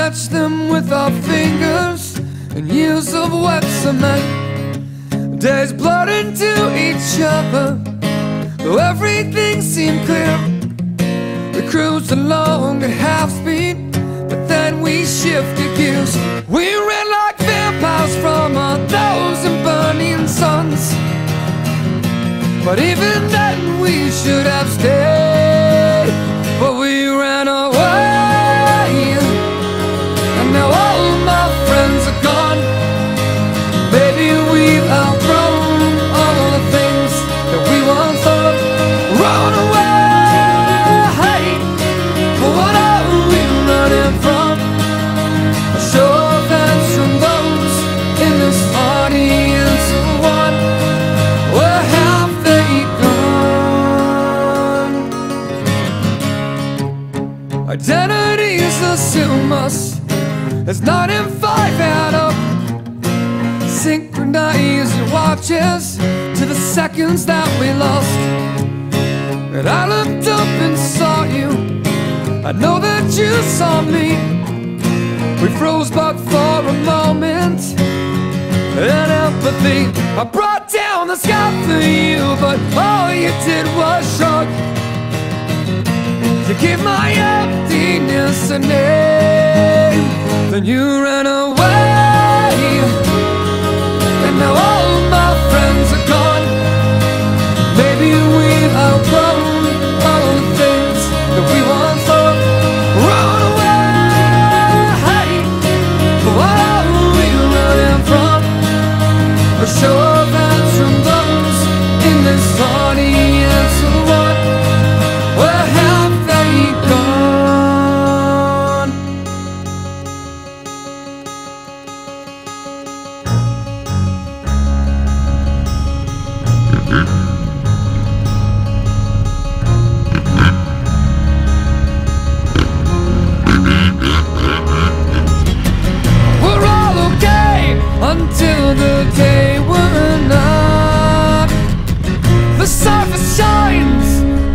scratch them with our fingers and years of wet cement. Days blurred into each other, though everything seemed clear. We cruised along at half speed, but then we shifted gears. We ran like vampires from 1,000 burning suns, but even then we should have stayed. But we ran away, and now all my friends are gone. Maybe we've outgrown all the things that we once thought. Run away, but what are we running from? A show of hands from those in this audience of one. Where have they gone? Identities assume us as 9 and 5 add up. Synchronize your watches to the seconds that we lost. And I looked up and saw you, I know that you saw me. We froze but for a moment, and empathy I brought down the sky for you, but all you did was shrug. You gave my emptiness a name, then you ran away. And now all my friends are gone. Maybe we've outgrown all the things that we once thought. Run away, but what are we running from? A show of hands from those in this audience of one. Where have they gone? We're all okay until the day we're not. The surface shines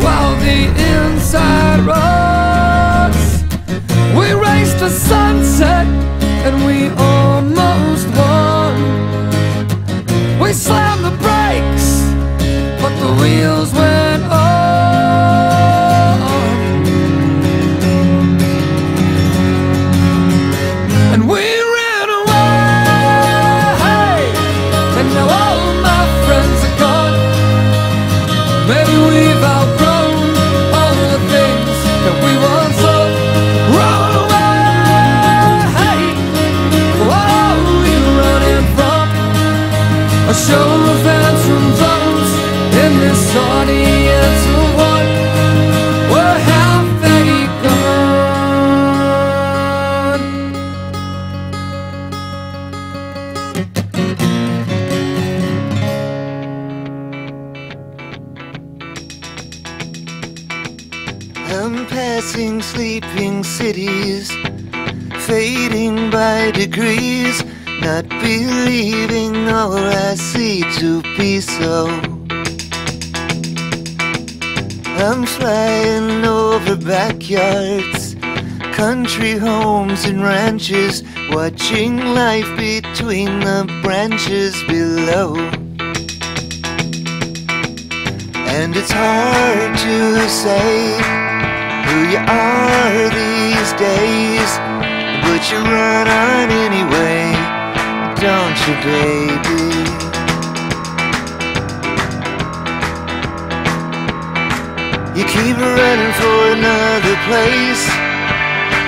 while the inside rots. We raced the sunset and we almost won. We slammed the brakes, but the wheels went on. And we ran away, and now all my friends are gone. Maybe we've outgrown all the things that we once loved. Run away, what are we running from? A show of hands from those in this audience of one. Where have they gone? I'm passing sleeping cities, fading by degrees, not believing all I see to be so. I'm flying over backyards, country homes and ranches, watching life between the branches below. And it's hard to say who you are these days, but you run on anyway, don't you, baby? You keep running for another place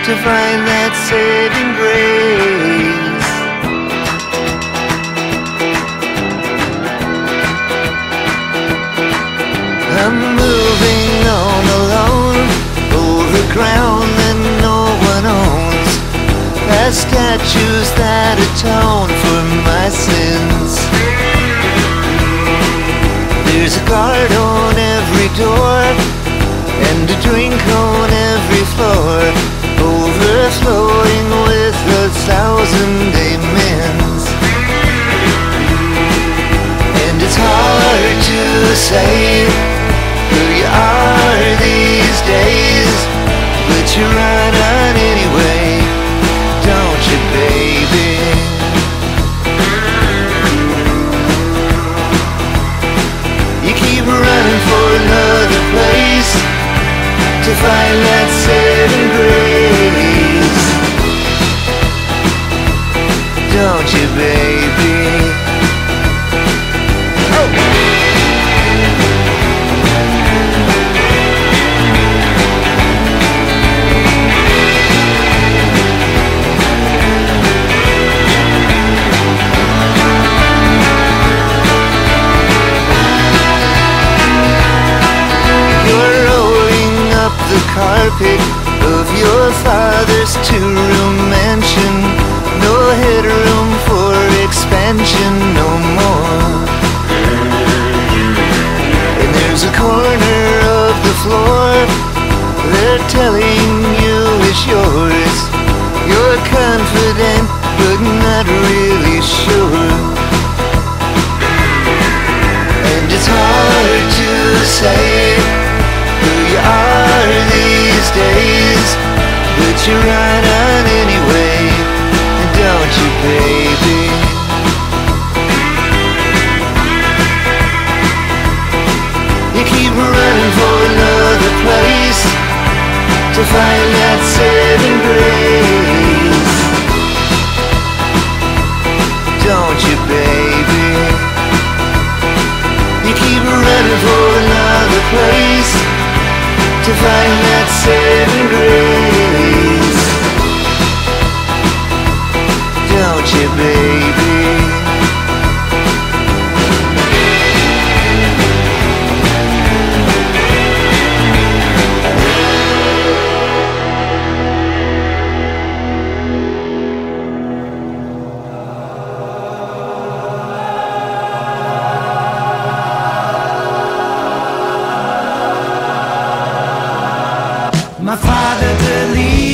to find that saving grace. I'm moving on alone, over ground that no one owns, past statues that atone for my sins. There's a guard on every door, and a drink on every floor, overflowing with 1,000 amens. And it's hard to say who you are these days, but you run on anyway, to find that saving grace. Don't you, baby? The carpet of your father's two-room mansion. No headroom for expansion no more. And there's a corner of the floor they're telling you is yours. You're confident but not really sure. And it's hard to say who you are these days, but you run on anyway, don't you, baby? You keep running for another place to find that saving grace. Don't you, baby? You keep running for another place to find that saving grace. Don't you, baby? My father believed